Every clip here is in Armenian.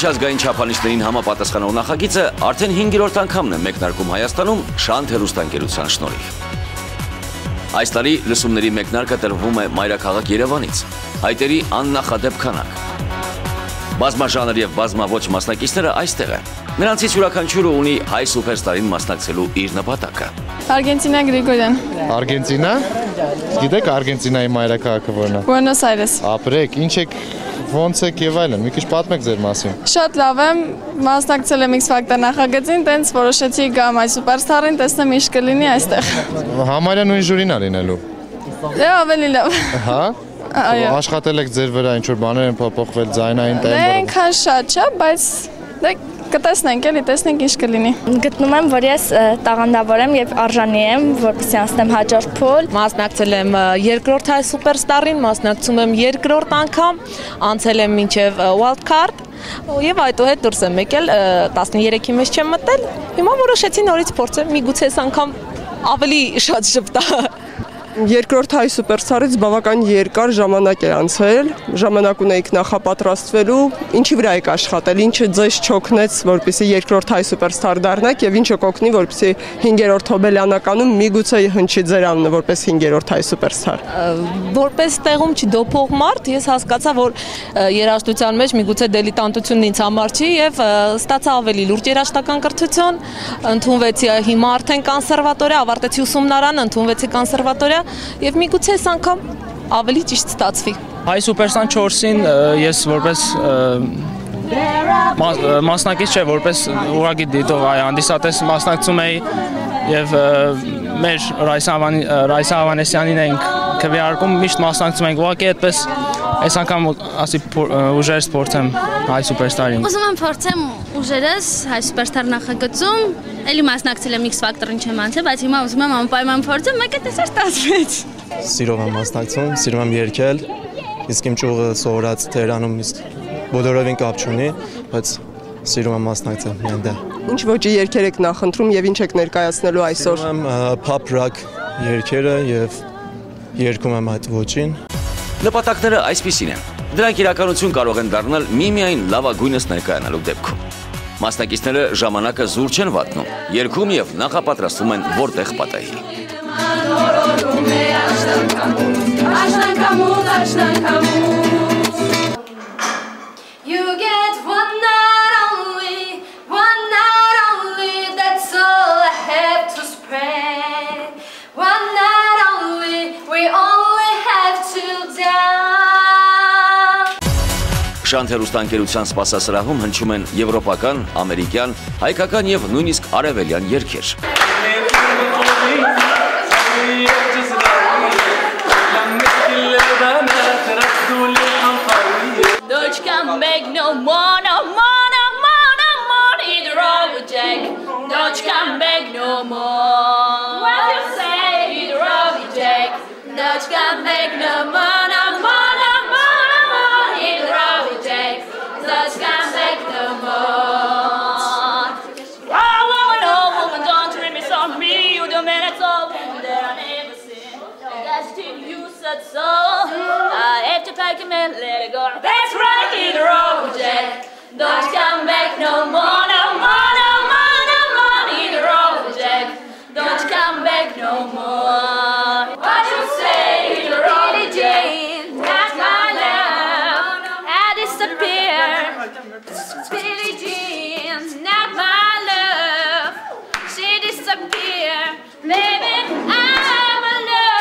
Միջազգային չափանիշներին համապատասխանող նախագիծը արդեն 5-րդ անգամն է մեկնարկում Հայաստանում Շանթ հեռուստաընկերության շնորհիվ։ Այս տարի լսումների մեկնարկը տրվում է մայրաքաղաք Երևանից, հայտերի աննախադեպ քանակ։ Բազմաժանր եւ բազմաոճ մասնակիցները այստեղ են։ Նրանցից յուրաքանչյուրը ունի հայ սուպերստարին մասնակցելու իր նպատակը։ Արգենտինա Գրիգորյան։ Արգենտինա։ Գիտեք Արգենտինայի մայրաքաղաքը որն է։ Բուենոս Այրես։ Ապրեք, ինչ եք, ոնց եք եւ այլն։ Մի քիչ պատմեք ձեր մասին։ Շատ լավ եմ, մասնակցել եմ X Factor նախագծին, տենց որոշեցի գամ այս սուպերստարին, տեսնեմ ինչ կլինի այստեղ։ Համարյա նույն ժյուրին ա լինելու։ Դե ավելի լավ։ Հա։ Այո։ Աշխատել եք ձեր վրա, ինչ որ բաներ են փոփոխվել, ձայնային տեմբրը։ Դե այնքան շատ չէ, բայց դե կտեսնենք, էլի տեսնենք ինչ կլինի։ Գտնում եմ, որ ես տաղանդավոր եմ եւ արժանի եմ, որպեսզի անցնեմ հաջորդ փուլ։ Մասնակցել եմ երկրորդ հայ սուպերստարին, մասնակցում եմ երկրորդ անգամ, անցել եմ մինչև wild card եւ այդուհետ դուրս եմ եկել 13-ի մեջ չեմ մտել։ Հիմա որոշեցի նորից փորձեմ, միգուցե այս անգամ ավելի շատ շփտա։ Երկրորդ հայ սուպերստարից բավական երկար ժամանակ է անցել, ժամանակ ունեիք նախապատրաստվելու, ինչի վրա եք աշխատել, ինչը ձեզ չօգնեց, որպեսզի երկրորդ հայ սուպերստար դառնաք եւ ինչը կօգնի, որպեսզի 5-րդ հոբելյանականում միգուցե հնչի ձեր անունը որպես 5-րդ հայ սուպերստար։ Որպես տեղում չդոփող մարդ, ես հասկացա, որ երաժշտության մեջ միգուցե դիլետանտությունն ինձ համար չի եւ ստացա ավելի լուրջ երաժշտական կրթություն, ընդունվեցի հիմա արդեն կոնսերվատորիա, ավարտեցի ուսումնարան, ընդունվեցի կոնսերվատորիա եւ միգուցե այս անգամ ավելի ճիշտ ստացվի։ Հայ սուպերստան 4-ին ես որպես մասնակից չէ, որպես ուղղակի դիտող հանդիսատես մասնակցում էի եւ մեր Ռայսա Ավանեսյանին ենք քվեարկում, միշտ մասնակցում ենք, ուղղակի այդպես այս անգամ ասի ուժերս փորձեմ հայ սուպերստարին։ Ուզում եմ փորձեմ ուժերս հայ սուպերստար նախագծում, էլի մասնակցել եմ X Factor-ին չեմ անցել, բայց հիմա ուզում եմ անպայման փորձեմ, մեկ է տեսար ստացվեց։ Սիրով եմ մասնակցում, սիրում եմ երգել, իսկ իմ ճյուղը սովորած Թերանում բոլորովին կապ չունի, բայց սիրում եմ մասնակցել միայն դա։ Ինչ ոճի երգեր եք նախընտրում եւ ինչ եք ներկայացնելու այսօր։ Սիրում եմ pop rock երգերը եւ երգում եմ այդ ոճին։ Նպատակները այսպիսին են։ Դրանք իրականություն կարող են դառնալ միմիայն լավագույնս ներկայանալու դեպքում։ Մասնակիցները ժամանակը զուր չեն վատնում, երգում եւ նախապատրաստվում են որտեղ պատահի։ Շանթ հեռուստաընկերության սպասասրահում հնչում են եվրոպական, ամերիկյան, հայկական եւ նույնիսկ արևելյան երգեր։ Let it go. That's right, hit the road, Jack. Don't come back no more, no more, no more, no more. Hit the road, Jack. Don't come back no more. What you say, hit the road, Jack? Not my love. I disappear. Billie Jean, not my love. She disappeared, baby. I'm alone.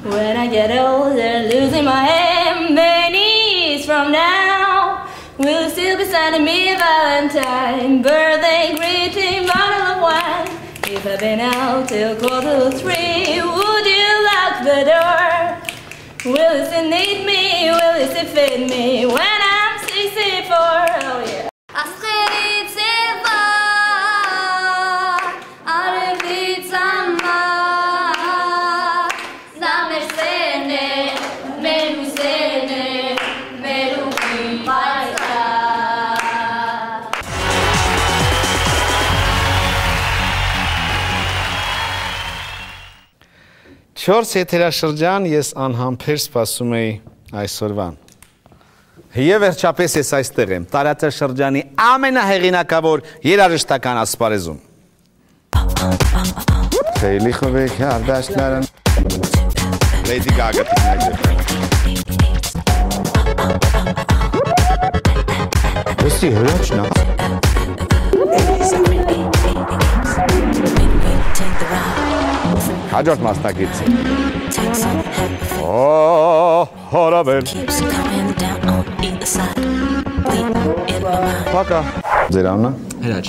When I get older, losing my hand, many years from now, will you still be sending me a Valentine, birthday greeting, bottle of wine? If I've been out till 2:45, would you lock the door? Will you still need me? Will you still feed me when I'm 64? Oh yeah. 4 եթերաշրջան ես անհամբեր սպասում էի այսօրվան։ Եվ վերջապես ես այստեղ եմ, տարածաշրջանի ամենահեղինակավոր երաժշտական ասպարեզում։ Խեյլի խովեք հարդաշտներն Lady Gaga տիկնայջեր։ Ոսի հրաչնա։ Հաջորդ մասնակից։ Հորաբել։ Պակա։ Ձեր անունը։ Հրաչ։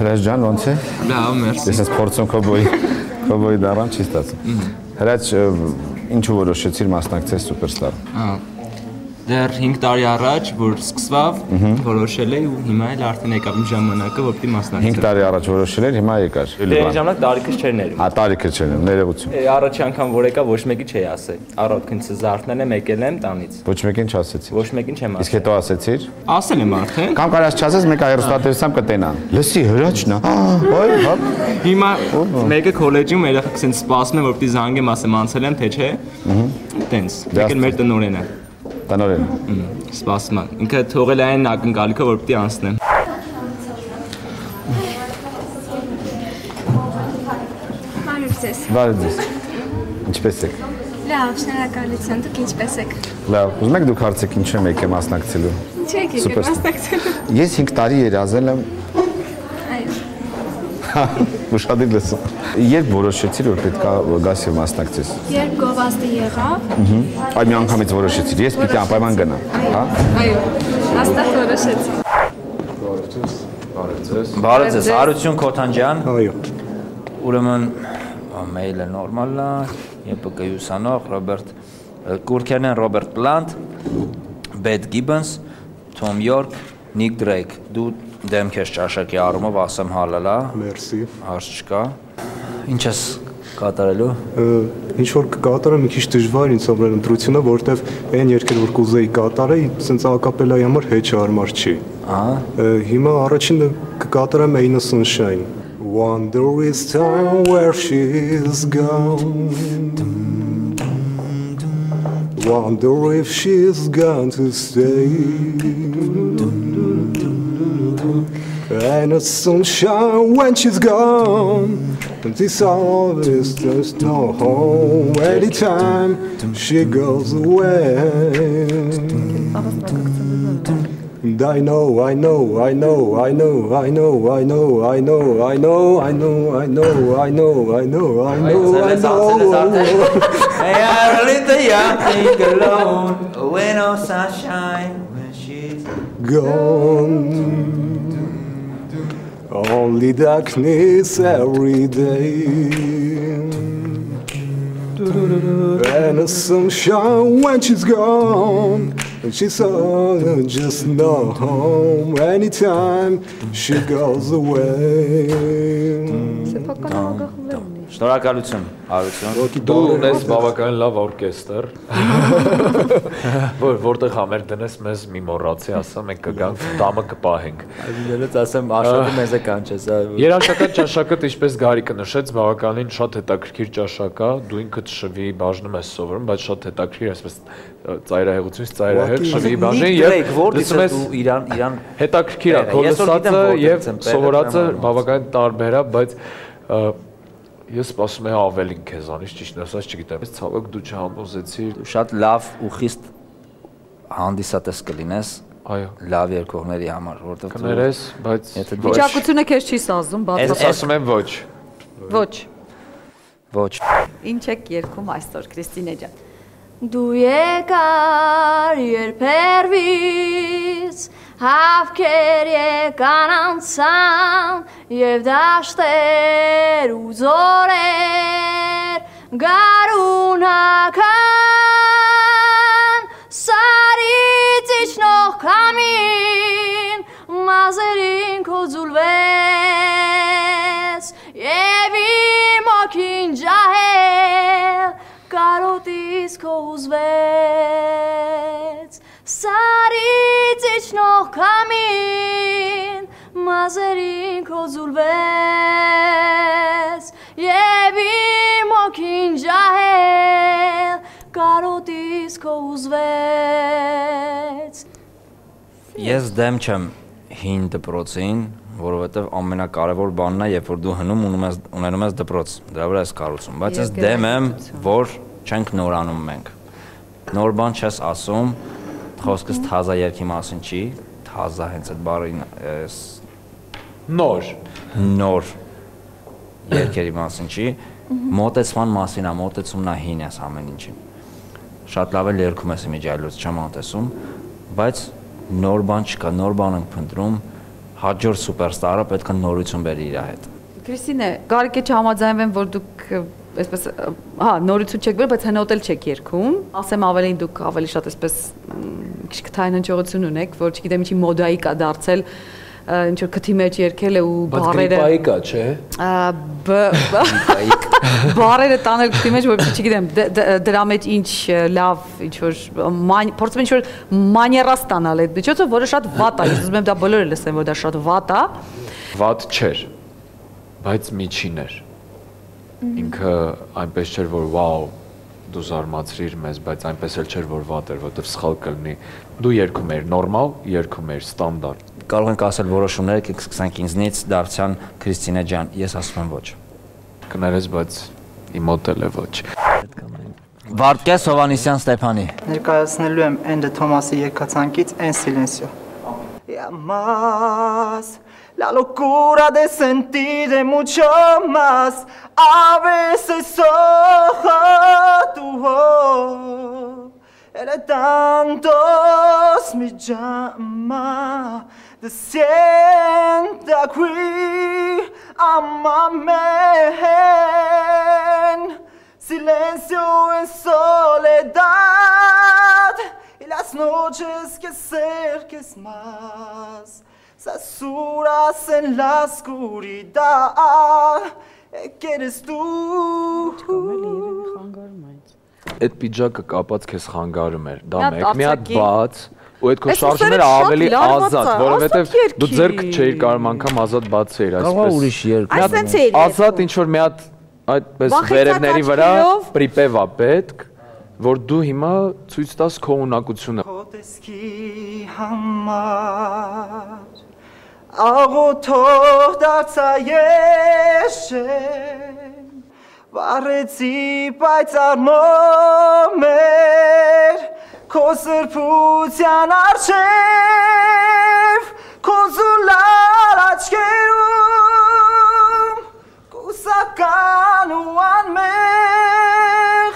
Հրաչ ջան, ոնց է։ Լավ, մերսի։ Ես փորձում քոբոյի դառան չի ստացվում։ Հրաչ, ինչու որոշեցիր մասնակցել Սուպերստար։ Դեռ 5 տարի առաջ, որ սկսվավ, որոշել էի ու հիմա էլ արդեն եկավ իմ ժամանակը, որ պիտի մասնակցեմ։ 5 տարի առաջ որոշել էր, հիմա եկար։ Դե ժամանակ տարիքս չէր ներում։ Հա, տարիքը չէր ներում, ներողություն։ Առաջի անգամ որ եկա ոչ մեկի չէի ասել։ Առօրքինցը զարթնել եմ, եկել եմ տանից։ Ոչ մեկին չասեցի։ Ոչ մեկին չեմ ասել։ Իսկ հետո ասեցիր։ Ասել եմ արդեն։ Կամ կարաս չասես, մեկ այրոստատերությամբ կտենան։ Լսի հրաչն է։ Ոյ, հա։ Հիմա մեկը քոլեջում երեխեք sense սպասում են, որ պիտի զանգեմ, ասեմ անցել եմ, թե չէ։ Տենց։ Եկել մեր տնօրենը։ Տնօրենը։ Սպասում եմ։ Ինքը թողել է այն ակնկալիքը, որ պիտի անցնեմ։ Բարև ձեզ։ Ինչպե՞ս եք։ Լավ, շնորհակալություն, դուք ինչպե՞ս եք։ Լավ, ուզում եք դուք հարցեք ինչ եմ եկել մասնակցելու։ Ինչ եք եկել մասնակցելու։ Ես 5 տարի երազել եմ։ Այո։ Ուշադիր լսում։ Երբ որոշեցիր, որ պետք է գաս եւ մասնակցես։ Երբ գովազդը եղավ։ Այ մի անգամից որոշեցիր, ես պիտի անպայման գնամ, հա։ Այո։ Հաստատ որոշեցի։ Բարև ձեզ, Արություն Քոթանջան։ Այո։ Ուրեմն մեյլը նորմալ է, ԵՊԿ ուսանող Ռոբերտ Կուրքերնեն, Ռոբերտ Պլանտ, Բեդ Գիբոնս, Թոմ Յորք, Նիկ Դրեյք։ Դու դեմ քեզ ճաշակի առումով ասեմ հալալ է։ Մերսի։ Հարց չկա։ Ինչ ես կատարելու։ Ինչ որ կկատարեմ մի քիչ դժվար ինձ համար ընտրությունը, որովհետև այն երկեր որ կուզեի կատարեի, սենց ակապելայի համար հեչ հարմար չի։ Հիմա առաջինը կկատարեմ Ain't No Sunshine։ Wonder is time where she's gone. Wonder if she's gone to stay. Ain't no sunshine when she's gone. And this always there's no home. Anytime she goes away. And I know, I know, I know, I know, I know, I know, I know, I know, I know, I know, I know, I know, I know, I know. Hey, I little young thing alone. When no sunshine when she's gone. Only darkness every day. And the sunshine when she's gone. And she's all just no home. Anytime she goes away. Շնորհակալություն, Արություն։ Դու ունես բավականին լավ օրկեստր, որտեղ համեր դնես մեզ մի մոռացի, ասա մենք կգանք, տամը կպահենք։ Այդինելից ասեմ Աշոտը մեզ է կանչես։ Երաժշտական ճաշակը ինչպես Գարիկը նշեց, բավականին շատ հետաքրքիր ճաշակ է, դու ինքդ շվի բաժնում ես սովորում, բայց շատ հետաքրքիր այսպես ծայրահեղությունից ծայրահեղ շվի բաժին եւ լսում ես իրան հետաքրքիր է, քո լսածը եւ սովորածը բավականին տարբեր է, բայց ես սպասում եմ ավելին քեզանից, ճիշտ ասած չգիտեմ, ես ցավոք դու չհամոզեցիր։ Դու շատ լավ ու խիստ հանդիսատես կլինես, այո, լավ երկողների համար, որովհետև կներես, բայց վիճակությունը քեզ չի սազում, բացատրեմ։ Ասում եմ ոչ։ Ոչ։ Ոչ։ Ինչ եք երգում այսօր, Քրիստինե ջան։ Դու եկար երբերվից Հավքեր եկան անցան և դաշտեր ու ձորեր գարունական սարից իջնող քամին մազերին քո ձուլվեց և իմ օքին ջահել կարոտից քո ուզվեց Սարից իջնող քամին մազերին քո ձուլվեց և իմ հոգին ջահել կարոտից քո ուզվեց Ես դեմ չեմ հին դպրոցին, որովհետև ամենակարևոր բանն է, երբ որ դու հնում ունենում ես դպրոց, դրա վրա ես կառուցում, բայց ես դեմ եմ, որ չենք նորանում մենք։ Նոր բան չես ասում, խոսքս թազա երգի մասին չի, թազա հենց այդ բառին նոր երգերի մասին չի, մոտեցման մասին է, մոտեցումն է հին ես ամեն ինչին։ Շատ լավ էլ երգում ես իմիջիայլոց չեմ անտեսում, բայց նոր բան չկա, նոր բան ենք փնտրում, հաջորդ սուպերստարը պետք է նորություն բերի իր հետ։ Քրիստինե, կարելի է չհամաձայնվեմ, որ դուք այսպես, նորություն չեք բերել, բայց հնոտ էլ չեք երգում։ Ասեմ ավելին դուք ավելի շատ այսպես քիչ քթային հնչողություն ունեք, որ չգիտեմ ինչի մոդայի կա դարձել, ինչ որ քթի մեջ երգել է ու բառերը։ Բայց կա, չէ։ Բառերը տանել քթի մեջ, որ չգիտեմ, դրա մեջ ինչ լավ, ինչ որ փորձում ինչ որ մանիերա ստանալ այդ միջոցով, որը շատ վատ է։ Ես ուզում եմ դա բոլորը լսեն, որ դա շատ վատ է։ Վատ չէր, բայց միջին էր։ Ինքը այնպես չէր, որ վաու, դու զարմացրիր մեզ, բայց այնպես էլ չէր, որ վատ էր, որովհետև սխալ կլինի։ Դու երգում էիր նորմալ, երգում էիր ստանդարտ։ Կարող ենք ասել որոշումները կսկսենք ինձնից Դավթյան Քրիստինե ջան, ես ասում եմ ոչ։ Կներես, բայց իմ մոտ էլ է ոչ։ Վարդգես Հովանեսյան Ստեփանի։ Ներկայացնելու եմ Էնդը Թոմասի երգացանկից En Silencio։ La locura de sentir mucho más a veces tu voz era tantos mi llama de sienta qui amame silencio en soledad y las noches que acerques más Sasuras en la oscuridad que eres tú Այդ պիջակը կապած քեզ խանգարում էր, դա մեկ, մի հատ բաց ու այդ քո շարժումները ավելի ազատ, որովհետև դու ձեռքը չէիր կարող անգամ ազատ բացեիր, այսպես։ Ազատ ինչ որ մի հատ այդպես վերևների վրա պրիպև է պետք, որ դու հիմա ցույց տաս քո ունակությունը։ Աղոթող դարձա եշեն, վարեցի պայծառ մոմեր, քո սրբության առջև, քո զուլալ աչքերում, կուսական ու անմեղ,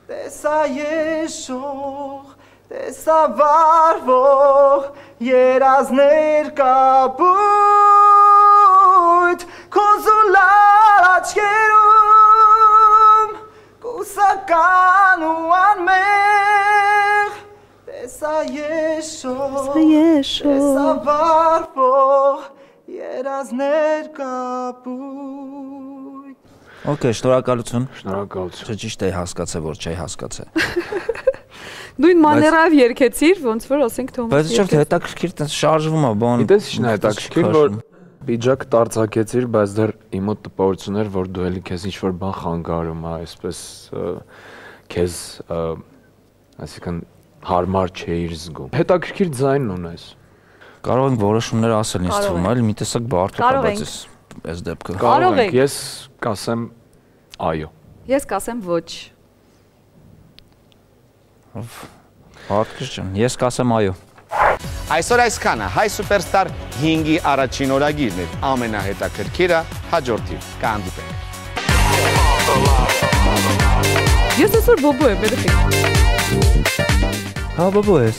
տեսա եշող, տեսա վարվող, երազներ կապույտ, քո զուլալ աչքերում, կուսական ու անմեղ, տեսա եշող, տեսա վարվող, երազներ կապույտ։ Okay, շնորհակալություն։ Շնորհակալություն։ Ճիշտ է հասկացա, որ չի հասկացա։ Նույն մաներայով երգեցիր, ոնց որ ասենք Թոմասը։ Բայց չէ, հետաքրքիր տես շարժվում է, բան։ Գիտես ինչն է հետաքրքիր, որ պիջակ տարածակեցիր, բայց դեռ իմ մոտ տպավորություն էր, որ դու էլի քեզ ինչ-որ բան խանգարում է, այսպես քեզ, այսինքն հարմար չէիր զգում։ Հետաքրքիր ձայն ունես։ Կարող ենք որոշումներ ասել ինձ թվում, այլ մի տեսակ բարդ է, բայց այս դեպքը։ Կարող ենք, ես կասեմ այո։ Ես կասեմ ոչ։ Հարթ ջան, ես կասեմ այո։ Այսօր այսքանը հայ սուպերստար 5-ի առաջին օրագիրն էր, ամենահետաքրքիրը հաջորդիվ, կհանդիպենք։ Ես այսօր բոբո եմ, երեխեք։ Հա, բոբո ես։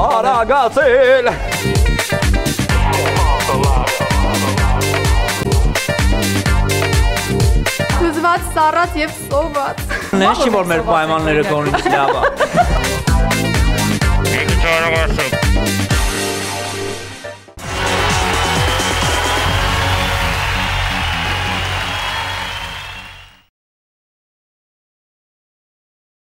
Արագացել։ Հուզված, սառած և սոված։ Նես չի, որ մեր պայմանները կոնից լավ է։